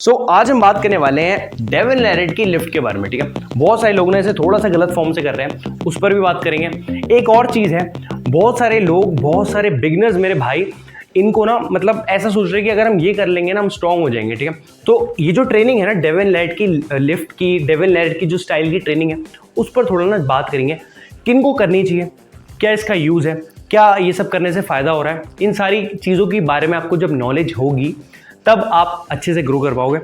आज हम बात करने वाले हैं डेविन लैरेट की लिफ्ट के बारे में। ठीक है, बहुत सारे लोग ने इसे थोड़ा सा गलत फॉर्म से कर रहे हैं, उस पर भी बात करेंगे। एक और चीज़ है, बहुत सारे लोग, बहुत सारे बिगनर्स मेरे भाई, इनको ना मतलब ऐसा सोच रहे हैं कि अगर हम ये कर लेंगे ना हम स्ट्रांग हो जाएंगे। ठीक है, तो ये जो ट्रेनिंग है ना डेविन लैरेट की लिफ्ट की, डेविन लैरेट की जो स्टाइल की ट्रेनिंग है, उस पर थोड़ा ना बात करेंगे। किन को करनी चाहिए, क्या इसका यूज़ है, क्या ये सब करने से फ़ायदा हो रहा है, इन सारी चीज़ों के बारे में आपको जब नॉलेज होगी तब आप अच्छे से ग्रो कर पाओगे।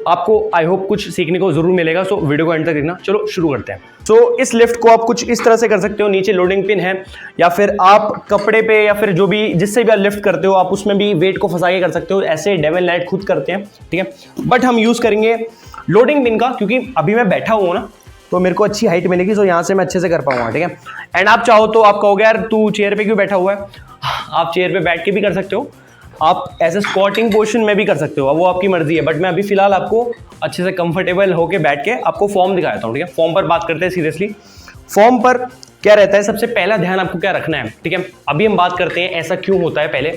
आपको आई होप कुछ सीखने को जरूर मिलेगा। वीडियो को एंड तक देखना। चलो शुरू करते हैं। इस लिफ्ट को आप कुछ इस तरह से कर सकते हो, नीचे लोडिंग पिन है, या फिर आप कपड़े पे या फिर जो भी जिससे भी आप लिफ्ट करते हो आप उसमें भी वेट को फंसा के कर सकते हो। ऐसे डेविन लैरेट खुद करते हैं। ठीक है, बट हम यूज करेंगे लोडिंग पिन का, क्योंकि अभी मैं बैठा हुआ ना तो मेरे को अच्छी हाइट मिलेगी, सो यहाँ से मैं अच्छे से कर पाऊंगा। ठीक है, एंड आप चाहो तो आप कहोगे यार तू चेयर पे क्यों बैठा हुआ है, आप चेयर पे बैठ के भी कर सकते हो, आप ऐसे स्क्वाटिंग पोजीशन में भी कर सकते हो, वो आपकी मर्जी है। बट मैं अभी फिलहाल आपको अच्छे से कंफर्टेबल होके बैठ के आपको फॉर्म दिखाता हूँ। ठीक है, फॉर्म पर बात करते हैं सीरियसली। फॉर्म पर क्या रहता है, सबसे पहला ध्यान आपको क्या रखना है। ठीक है, अभी हम बात करते हैं ऐसा क्यों होता है पहले।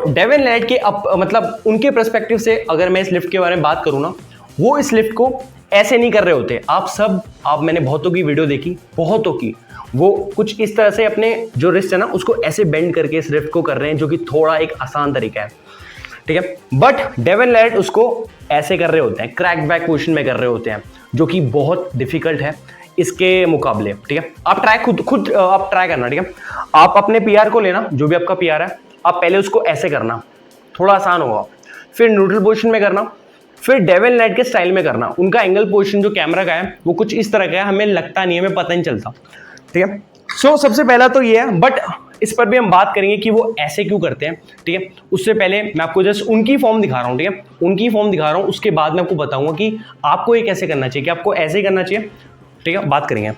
डेविन लैरेट के मतलब उनके पर्सपेक्टिव से अगर मैं इस लिफ्ट के बारे में बात करूँ ना, वो इस लिफ्ट को ऐसे नहीं कर रहे होते। मैंने बहुतों की वीडियो देखी, बहुतों की, वो कुछ इस तरह से अपने जो रिस्ट है ना उसको ऐसे बेंड करके इस लिफ्ट को कर रहे हैं, जो कि थोड़ा एक आसान तरीका है। ठीक है, बट डेविन लैरेट उसको ऐसे कर रहे होते हैं, क्रैक बैक पोजीशन में कर रहे होते हैं, जो कि बहुत डिफिकल्ट है इसके मुकाबले। ठीक है, आप खुद आप ट्राई करना। ठीक है, आप अपने पीआर को लेना, जो भी आपका पीआर है, आप पहले उसको ऐसे करना, थोड़ा आसान होगा, फिर न्यूट्रल पोजीशन में करना, फिर डेविन लैरेट के स्टाइल में करना। उनका एंगल पोजीशन जो कैमरा का है वो कुछ इस तरह का है, हमें लगता नहीं है, हमें पता नहीं चलता। ठीक है, सबसे पहला तो ये है, बट इस पर भी हम बात करेंगे कि वो ऐसे क्यों करते हैं। ठीक है, उससे पहले मैं आपको जस्ट उनकी फॉर्म दिखा रहा हूँ। ठीक है, उनकी फॉर्म दिखा रहा हूँ, उसके बाद मैं आपको बताऊंगा कि आपको ये कैसे करना चाहिए, कि आपको ऐसे ही करना चाहिए। ठीक है, बात करेंगे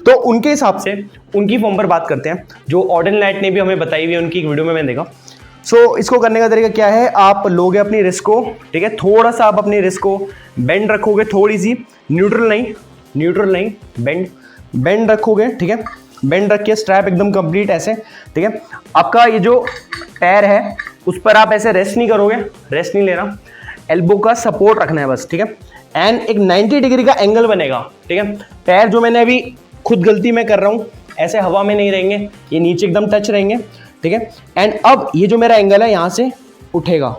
तो उनके हिसाब से उनकी फॉर्म पर बात करते हैं, जो डेविन लैरेट ने भी हमें बताई हुई है उनकी एक वीडियो में, मैंने देखा। इसको करने का तरीका क्या है, आप लोगे अपनी रिस्ट को, ठीक है, थोड़ा सा आप अपनी रिस्ट को बेंड रखोगे, थोड़ी सी, न्यूट्रल नहीं, बेंड रखोगे। ठीक है, बेंड रख के स्ट्रैप एकदम कंप्लीट ऐसे। ठीक है, आपका ये जो पैर है उस पर आप ऐसे रेस्ट नहीं करोगे, रेस्ट नहीं लेना, एल्बो का सपोर्ट रखना है बस। ठीक है, एंड एक 90 डिग्री का एंगल बनेगा। ठीक है, पैर जो मैंने अभी खुद गलती में कर रहा हूँ, ऐसे हवा में नहीं रहेंगे, ये नीचे एकदम टच रहेंगे। ठीक है, एंड अब ये जो मेरा एंगल है यहाँ से उठेगा,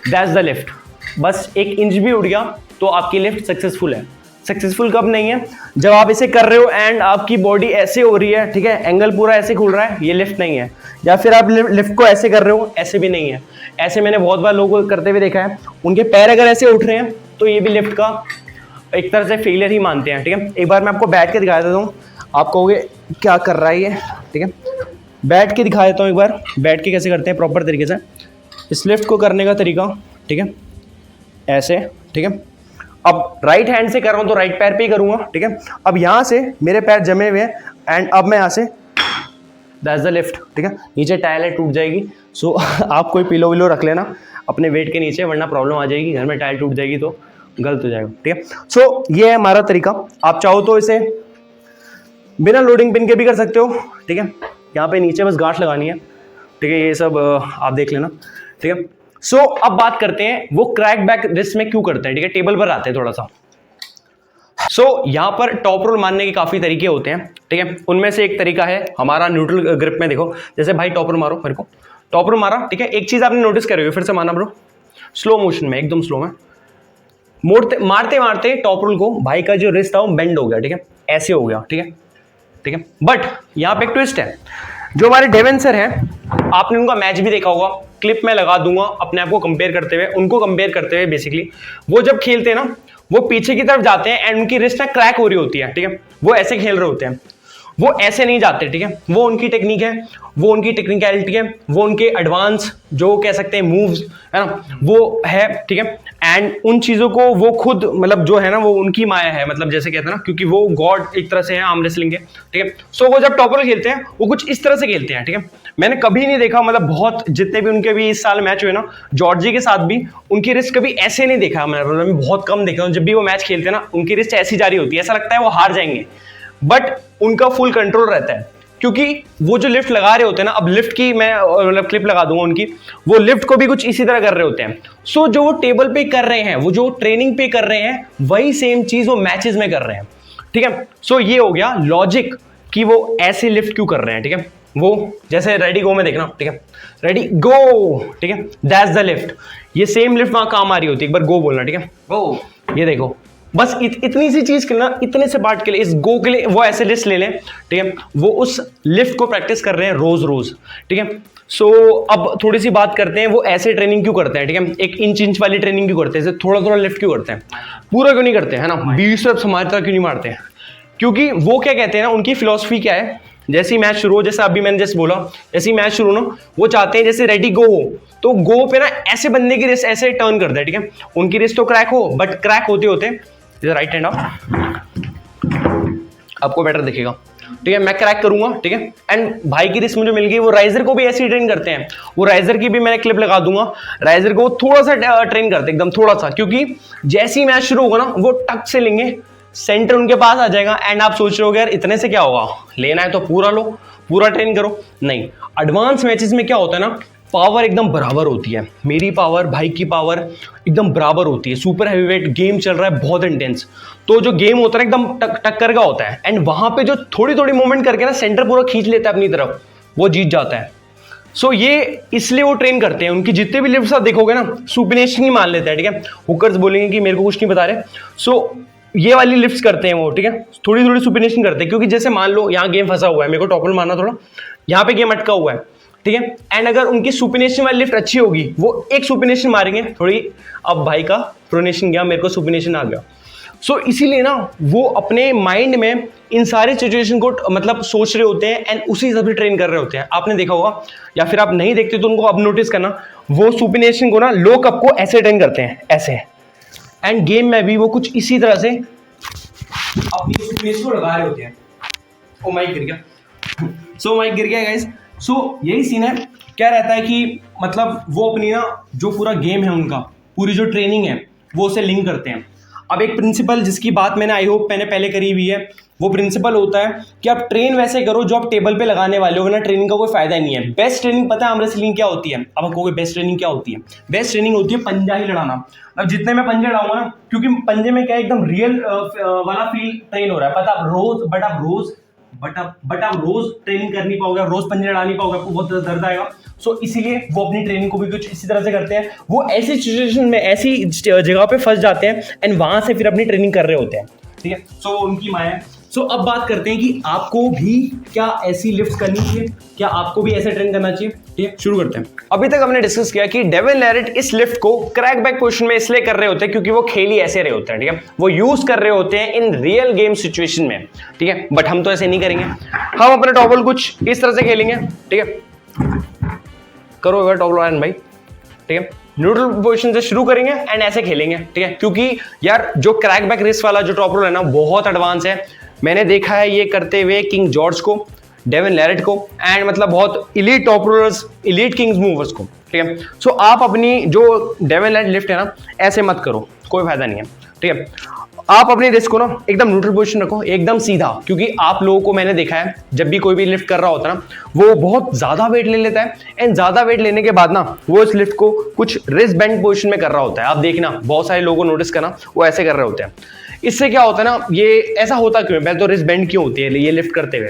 दैट्स द लिफ्ट। बस 1 इंच भी उठ गया तो आपकी लिफ्ट सक्सेसफुल है। सक्सेसफुल कब नहीं है, जब आप इसे कर रहे हो एंड आपकी बॉडी ऐसे हो रही है, ठीक है, एंगल पूरा ऐसे खुल रहा है, ये लिफ्ट नहीं है। या फिर आप लिफ्ट को ऐसे कर रहे हो, ऐसे भी नहीं है। ऐसे मैंने बहुत बार लोगों को करते हुए देखा है, उनके पैर अगर ऐसे उठ रहे हैं तो ये भी लिफ्ट का एक तरह से फेलियर ही मानते हैं। ठीक है, एक बार मैं आपको बैठ के दिखा देता हूँ, आप कहोगे क्या कर रहा है ये। ठीक है, बैठ के दिखा देता हूँ एक बार, बैठ के कैसे करते हैं प्रॉपर तरीके से इस लिफ्ट को करने का तरीका। ठीक है, ऐसे। ठीक है, अब राइट हैंड से कर रहा हूँ तो राइट पैर पे ही करूँगा। ठीक है, अब यहाँ से मेरे पैर जमे हुए हैं एंड अब मैं यहाँ से, दैट्स द लिफ्ट। ठीक है, नीचे टाइल है, टूट जाएगी, आप कोई पिलो विलो रख लेना अपने वेट के नीचे, वरना प्रॉब्लम आ जाएगी, घर में टाइल टूट जाएगी तो गलत हो जाएगा। ठीक है, ये है हमारा तरीका। आप चाहो तो इसे बिना लोडिंग पिन के भी कर सकते हो। ठीक है, यहाँ पे नीचे बस गांठ लगानी है। ठीक है, ये सब आप देख लेना। ठीक है, अब बात करते हैं वो क्रैक बैक रिस्ट में क्यों करते हैं। ठीक है, टेबल पर आते हैं थोड़ा सा। यहाँ पर टॉप रोल मारने के काफी तरीके होते हैं। ठीक है, उनमें से एक तरीका है हमारा न्यूट्रल ग्रिप में। देखो, जैसे भाई टॉप रोल मारो, मेरे को टॉप रोल मारा। ठीक है, एक चीज आपने नोटिस करी होगी, फिर से मारना ब्रो, स्लो मोशन में, एकदम स्लो में मारते मारते टॉप रोल को भाई का जो रिस्ट था वो बेंड हो गया। ठीक है, ऐसे हो गया। ठीक है, ठीक है, बट यहाँ पे एक ट्विस्ट है। जो हमारे डेविन सर हैं, आपने उनका मैच भी देखा होगा, क्लिप में लगा दूंगा अपने आप को कंपेयर करते हुए, उनको कंपेयर करते हुए। बेसिकली वो जब खेलते हैं ना, वो पीछे की तरफ जाते हैं एंड उनकी रिस्ट ना क्रैक हो रही होती है। ठीक है, वो ऐसे खेल रहे होते हैं, वो ऐसे नहीं जाते। ठीक है, वो उनकी टेक्निक है, वो उनकी टेक्निकलिटी है, वो उनके एडवांस जो कह सकते हैं मूव्स है ना, वो है। ठीक है, एंड उन चीज़ों को वो खुद मतलब जो है ना, वो उनकी माया है, मतलब जैसे कहते हैं ना, क्योंकि वो गॉड एक तरह से है आर्म रेसलिंग के। ठीक है, वो जब टॉपर खेलते हैं वो कुछ इस तरह से खेलते हैं। ठीक है, मैंने कभी नहीं देखा, मतलब बहुत जितने भी उनके भी इस साल मैच हुए ना, जॉर्जी के साथ भी उनकी रिस्ट कभी ऐसे नहीं देखा मैंने बहुत कम देखा हूँ। जब भी वो मैच खेलते हैं ना, उनकी रिस्ट ऐसी जारी होती है, ऐसा लगता है वो हार जाएंगे, बट उनका फुल कंट्रोल रहता है। क्योंकि वो जो लिफ्ट लगा रहे होते हैं ना, अब लिफ्ट की मैं मतलब क्लिप लगा दूंगा उनकी, वो लिफ्ट को भी कुछ इसी तरह कर रहे होते हैं। सो जो वो टेबल पे कर रहे हैं, वो जो ट्रेनिंग पे कर रहे हैं, वही सेम चीज वो मैचेस में कर रहे हैं, ठीक है। सो ये हो गया लॉजिक कि वो ऐसे लिफ्ट क्यों कर रहे हैं, ठीक है। वो जैसे रेडी गो में देखना, ठीक है, रेडी गो, ठीक है, दैट्स द लिफ्ट। ये सेम लिफ्ट वहां काम आ रही होती है, एक बार गो बोलना, ठीक है, गो, ये देखो, बस इतनी सी चीज के लिए ना, इतने से पार्ट के लिए, इस गो के लिए वो ऐसे लिस्ट ले लें, ठीक है। वो उस लिफ्ट को प्रैक्टिस कर रहे हैं रोज रोज, ठीक है। सो अब थोड़ी सी बात करते हैं, वो ऐसे ट्रेनिंग क्यों करते हैं, ठीक है। एक इंच वाली ट्रेनिंग क्यों करते हैं, थोड़ा थोड़ा लिफ्ट क्यों करते हैं, पूरा क्यों नहीं करते, है ना, 20 रेप्स हमारी तरह क्यों नहीं मारते हैं, क्योंकि वो क्या कहते हैं ना, उनकी फिलॉसफी क्या है, जैसे ही मैच शुरू हो, जैसे अभी मैंने जैसे बोला, जैसे ही मैच शुरू ना, वो चाहते हैं जैसे रेडी गो हो, तो गो पे ना ऐसे बंदे की रिस्ट ऐसे टर्न कर दे, ठीक है। उनकी रिस्ट तो क्रैक हो, बट क्रैक होते होते राइट हैंड आपको बेटर दिखेगा, ठीक है, मैं क्रैक करूंगा, ठीक है। एंड भाई की रिस्ट मुझे मिल गई, वो राइजर को भी ऐसे ही ट्रेन करते हैं, वो राइजर की भी मैंने क्लिप लगा दूंगा, राइजर को थोड़ा सा ट्रेन करते हैं, एकदम थोड़ा सा, क्योंकि जैसे ही मैच शुरू होगा ना, वो टक से लेंगे, सेंटर उनके पास आ जाएगा, एंड आप सोच रहे हो यार इतने से क्या होगा, लेना है तो पूरा लो, पूरा ट्रेन करो, नहीं। एडवांस मैचेस में क्या होता है ना, पावर एकदम बराबर होती है, मेरी पावर, भाई की पावर एकदम बराबर होती है, सुपर हैवीवेट गेम चल रहा है बहुत इंटेंस, तो जो गेम होता है एकदम टक्कर का होता है, एंड वहां पे जो थोड़ी थोड़ी मूवमेंट करके ना सेंटर पूरा खींच लेता है अपनी तरफ, वो जीत जाता है। सो ये इसलिए वो ट्रेन करते हैं, उनकी जितने भी लिफ्ट्स आप देखोगे ना, सुपिनेशन ही मान लेते हैं, ठीक है। हुकर्स बोलेंगे कि मेरे को कुछ नहीं बता रहे, सो ये वाली लिफ्ट्स करते हैं वो, ठीक है, थोड़ी थोड़ी सुपिनेशन करते हैं, क्योंकि जैसे मान लो यहाँ गेम फंसा हुआ है, मेरे को टॉपल मारना थोड़ा, यहाँ पे गेम अटका हुआ है, ठीक है, एंड अगर उनकी सुपिनेशन वाली लिफ्ट अच्छी होगी, वो एक सुपिनेशन मारेंगे थोड़ी, अब भाई का प्रोनेशन गया, मेरे को सुपिनेशन आ गया। सो इसीलिए ना वो अपने माइंड में इन सारे सिचुएशन को मतलब सोच रहे होते हैं, एंड उसी हिसाब से ट्रेन कर रहे होते हैं। आपने देखा होगा, या फिर आप नहीं देखते तो उनको अब नोटिस करना, वो सुपिनेशन को ना लो कप को ऐसे ट्रेन करते हैं, ऐसे, एंड गेम में भी वो कुछ इसी तरह से अपनी सुपिनेशन को लगा रहे होते हैं। ओ माइक गिर गया, सो माइक गिर गया गाइस। सो यही सीन है, क्या रहता है कि मतलब वो अपनी ना जो पूरा गेम है उनका, पूरी जो ट्रेनिंग है, वो उसे लिंक करते हैं। अब एक प्रिंसिपल जिसकी बात मैंने आई होप मैंने पहले करी हुई है, वो प्रिंसिपल होता है कि आप ट्रेन वैसे करो जो आप टेबल पे लगाने वाले हो, ना ट्रेनिंग का कोई फायदा नहीं है। बेस्ट ट्रेनिंग पता है आर्म रेसलिंग क्या होती है, अब आपको बेस्ट ट्रेनिंग क्या होती है, बेस्ट ट्रेनिंग होती है पंजा ही लड़ाना। अब जितने मैं पंजे लड़ाऊंगा ना, क्योंकि पंजे में क्या एकदम रियल वाला फील ट्रेन हो रहा है, पता आप रोज ट्रेनिंग कर नहीं पाओगे, रोज पंजे लड़ा नहीं पाओगे, आपको बहुत दर्द आएगा। सो इसीलिए वो अपनी ट्रेनिंग को भी कुछ इसी तरह से करते हैं, वो ऐसी सिचुएशन में ऐसी जगह पे फंस जाते हैं, एंड वहां से फिर अपनी ट्रेनिंग कर रहे होते हैं, ठीक है। सो उनकी माया है। सो अब बात करते हैं कि आपको भी क्या ऐसी लिफ्ट करनी चाहिए, क्या आपको भी ऐसे ट्रेन करना चाहिए, ठीक है, शुरू करते हैं। अभी तक हमने डिस्कस किया कि डेविल लैरेट इस लिफ्ट को क्रैक बैक पोजीशन में इसलिए कर रहे होते हैं क्योंकि वो खेल ही ऐसे रहे होते हैं, ठीक है, वो यूज कर रहे होते हैं इन रियल गेम सिचुएशन में, ठीक है। बट हम तो ऐसे नहीं करेंगे, हम अपने टॉबल कुछ इस तरह से खेलेंगे, ठीक है, करो अगर टॉबल आयन भाई, ठीक है, न्यूट्रल पोजीशन से शुरू करेंगे एंड ऐसे खेलेंगे, ठीक है, क्योंकि यार जो क्रैक बैक रिस्ट वाला जो टॉप रोल है ना, बहुत एडवांस है। मैंने देखा है ये करते हुए किंग जॉर्ज को, डेविन लैरेट को, एंड मतलब बहुत elite top rollers, elite Kings movers को, ठीक है। सो आप अपनी जो डेविन लैरेट लिफ्ट है ना, ऐसे मत करो, कोई फायदा नहीं है, ठीक है। आप अपनी रिस्ट को ना एकदम न्यूट्रल पोजीशन रखो, एकदम सीधा, क्योंकि आप लोगों को मैंने देखा है जब भी कोई भी लिफ्ट कर रहा होता है ना, वो बहुत ज्यादा वेट ले लेता है, एंड ज्यादा वेट लेने के बाद ना वो इस लिफ्ट को कुछ रिस्ट बेंड पोजीशन में कर रहा होता है। आप देखना, बहुत सारे लोगों को नोटिस करना, वो ऐसे कर रहे होते हैं। इससे क्या होता है ना, ये ऐसा होता क्यों है, पहले तो रिस्ट बेंड क्यों होती है ये लिफ्ट करते हुए,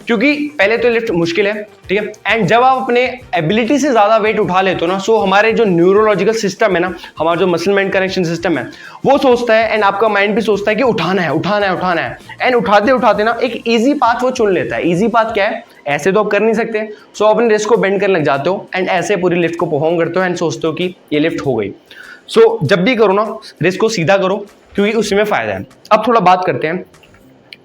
क्योंकि पहले तो लिफ्ट मुश्किल है, ठीक है, एंड जब आप अपने एबिलिटी से ज्यादा वेट उठा लेते हो ना, सो हमारे जो न्यूरोलॉजिकल सिस्टम है ना, हमारा जो मसल माइंड कनेक्शन सिस्टम है, वो सोचता है, एंड आपका माइंड भी सोचता है कि उठाना है उठाना है उठाना है, एंड उठाते उठाते ना एक इजी पाथ वो चुन लेता है। इजी पाथ क्या है, ऐसे तो आप कर नहीं सकते, सो अपने रिस्ट को बेंड करने लग जाते हो, एंड ऐसे पूरी लिफ्ट को परफॉर्म करते हो, एंड सोचते हो कि ये लिफ्ट हो गई। सो जब भी करो ना, रिस्ट को सीधा करो, क्योंकि उसी में फायदा है। अब थोड़ा बात करते हैं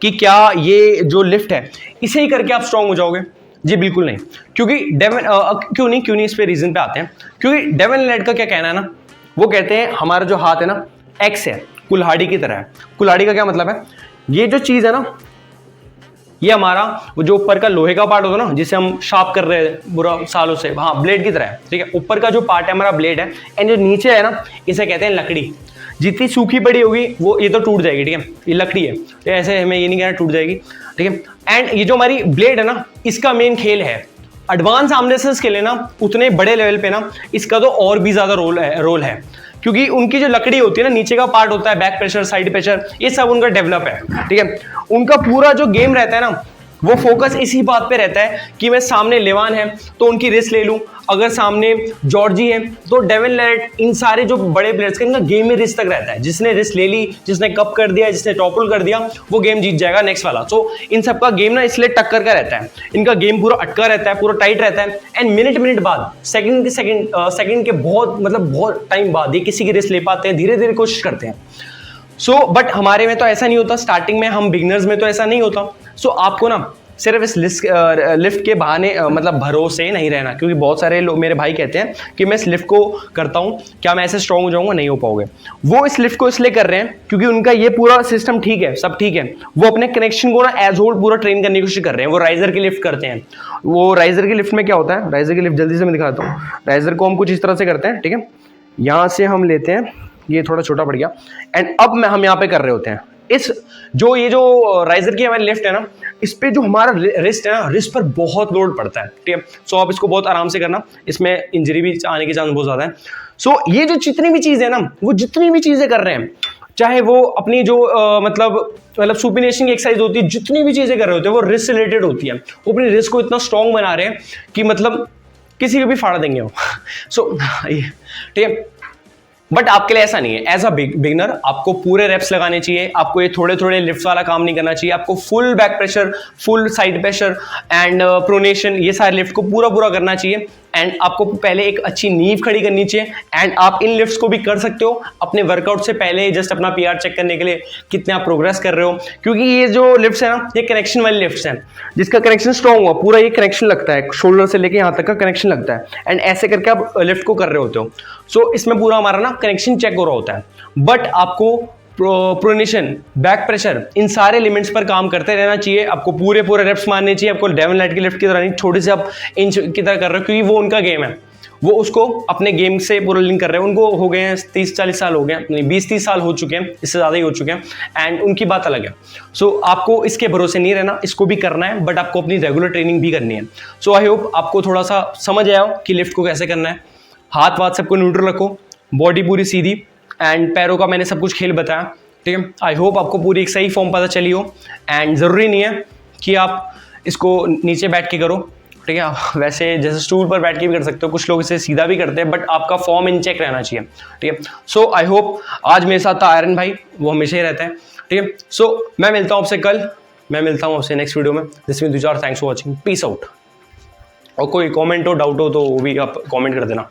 कि क्या ये जो लिफ्ट है इसे ही करके आप स्ट्रांग हो जाओगे? जी बिल्कुल नहीं, क्योंकि क्यों नहीं इस पे रीजन पे आते हैं। क्योंकि डेविन लैरेट का क्या कहना है ना, वो कहते हैं हमारा जो हाथ है ना, एक्स है, कुल्हाड़ी की तरह है। कुल्हाड़ी का क्या मतलब है, ये जो चीज है ना, ये हमारा वो जो ऊपर का लोहे का पार्ट होता है ना, जिसे हम शार्प कर रहे हैं बुरा सालों से, हाँ, ब्लेड की तरह है, ठीक है। ऊपर का जो पार्ट है हमारा ब्लेड है, एंड जो नीचे है ना, इसे कहते हैं लकड़ी। जितनी सूखी पड़ी होगी वो ये तो टूट जाएगी, ठीक है, ये लकड़ी है तो ऐसे हमें ये नहीं कहना टूट जाएगी, ठीक है। एंड ये जो हमारी ब्लेड है ना, इसका मेन खेल है एडवांस आर्मरेस्लर्स के लिए ना, उतने बड़े लेवल पे ना इसका तो और भी ज्यादा रोल है क्योंकि उनकी जो लकड़ी होती है ना, नीचे का पार्ट होता है, बैक प्रेशर, साइड प्रेशर, ये सब उनका डेवलप है, ठीक है। उनका पूरा जो गेम रहता है ना, वो फोकस इसी बात पे रहता है कि मैं सामने लेवान है तो उनकी रिस्क ले लूं, अगर सामने जॉर्जी है तो डेविन लेरेट, इन सारे जो बड़े प्लेयर्स का इनका गेम में रिस्क तक रहता है। जिसने रिस्क ले ली, जिसने कप कर दिया, जिसने टॉपल कर दिया, वो गेम जीत जाएगा नेक्स्ट वाला। सो इन सबका गेम ना इसलिए टक्कर का रहता है, इनका गेम पूरा अटका रहता है, पूरा टाइट रहता है। एंड मिनट बाद, सेकंड के बहुत टाइम बाद ये किसी की रिस्क ले पाते हैं, धीरे धीरे कोशिश करते हैं। सो बट हमारे में तो ऐसा नहीं होता, स्टार्टिंग में हम बिगनर्स में तो ऐसा नहीं होता। सो आपको ना सिर्फ इस लिफ्ट के बहाने भरोसे नहीं रहना, क्योंकि बहुत सारे लोग मेरे भाई कहते हैं कि मैं इस लिफ्ट को करता हूँ, क्या मैं ऐसे स्ट्रॉन्ग हो जाऊंगा? नहीं हो पाओगे। वो इस लिफ्ट को इसलिए कर रहे हैं क्योंकि उनका ये पूरा सिस्टम ठीक है, सब ठीक है, वो अपने कनेक्शन को ना एज होल्ड पूरा ट्रेन करने की कोशिश कर रहे हैं। वो राइजर की लिफ्ट करते हैं। वो राइजर की लिफ्ट में क्या होता है, राइजर की लिफ्ट जल्दी से मैं दिखाता हूँ। राइजर को हम कुछ इस तरह से करते हैं, ठीक है, यहाँ से हम लेते हैं, ये थोड़ा छोटा पड़ गया, एंड अब हम यहाँ पे कर रहे होते हैं इस ये जो राइजर की हमारी लिफ्ट है ना, इस पे जो हमारा रिस्ट है ना, रिस्ट पर बहुत लोड पड़ता है, ठीक है। सो आप इसको बहुत आराम से करना, इसमें इंजरी भी आने के चांस बहुत ज्यादा है। सो ये जो जितनी भी चीजें ना, वो जितनी भी चीजें कर रहे हैं, चाहे वो अपनी जो मतलब सुपिनेशन की एक्सरसाइज होती है, जितनी भी चीजें कर रहे होते हैं वो रिस्ट रिलेटेड होती है। वो अपनी रिस्ट को इतना स्ट्रॉन्ग बना रहे हैं कि मतलब किसी को भी फाड़ देंगे वो। सो ठीक है, बट आपके लिए ऐसा नहीं है। एज अ बिगिनर आपको पूरे रेप्स लगाने चाहिए, आपको ये थोड़े थोड़े लिफ्ट वाला काम नहीं करना चाहिए, आपको full back pressure, full side pressure and pronation, ये सारे लिफ्ट को पूरा करना चाहिए। एंड आपको पहले एक अच्छी नींव खड़ी करनी चाहिए। एंड आप इन लिफ्ट्स को भी कर सकते हो अपने वर्कआउट से पहले, जस्ट अपना पीआर चेक करने के लिए कितने आप प्रोग्रेस कर रहे हो, क्योंकि ये जो लिफ्ट्स है ना, ये कनेक्शन वाली लिफ्ट्स हैं, जिसका कनेक्शन स्ट्रॉन्ग हुआ, पूरा ये कनेक्शन लगता है, शोल्डर से लेके यहाँ तक का कनेक्शन लगता है। एंड ऐसे करके आप लिफ्ट को कर रहे होते हो। सो इसमें पूरा हमारा ना कनेक्शन चेक हो रहा होता है। बट आपको प्रोनेशन, बैक प्रेशर, इन सारे लिमिट्स पर काम करते रहना चाहिए। आपको पूरे रेप्स मारने चाहिए। आपको डेविन लेरेट की लिफ्ट की तरह नहीं, छोटी से आप इंच की तरह कर रहे हो, क्योंकि वो उनका गेम है, वो उसको अपने गेम से पूरा लिंक कर रहे हैं। उनको हो गए हैं 30-40 साल हो गए, नहीं 20-30 साल हो चुके हैं, इससे ज़्यादा ही हो चुके हैं, एंड उनकी बात अलग है। सो आपको इसके भरोसे नहीं रहना, इसको भी करना है, बट आपको अपनी रेगुलर ट्रेनिंग भी करनी है। सो आई होप आपको थोड़ा सा समझ आया हो कि लिफ्ट को कैसे करना है। हाथ वाथ सबको न्यूट्रल रखो, बॉडी पूरी सीधी, एंड पैरों का मैंने सब कुछ खेल बताया, ठीक है। आई होप आपको पूरी एक सही फॉर्म पता चली हो। एंड ज़रूरी नहीं है कि आप इसको नीचे बैठ के करो, ठीक है, वैसे जैसे स्टूल पर बैठ के भी कर सकते हो, कुछ लोग इसे सीधा भी करते हैं, बट आपका फॉर्म इन चेक रहना चाहिए, ठीक है। सो आई होप आज मेरे साथ था आयरन भाई, वो हमेशा ही रहता है, ठीक है। सो मैं मिलता हूँ आपसे कल, मैं मिलता हूँ आपसे नेक्स्ट वीडियो में। This mean Tushar, thanks for watching, peace out. और कोई कॉमेंट हो, डाउट हो तो वो भी आप कॉमेंट कर देना।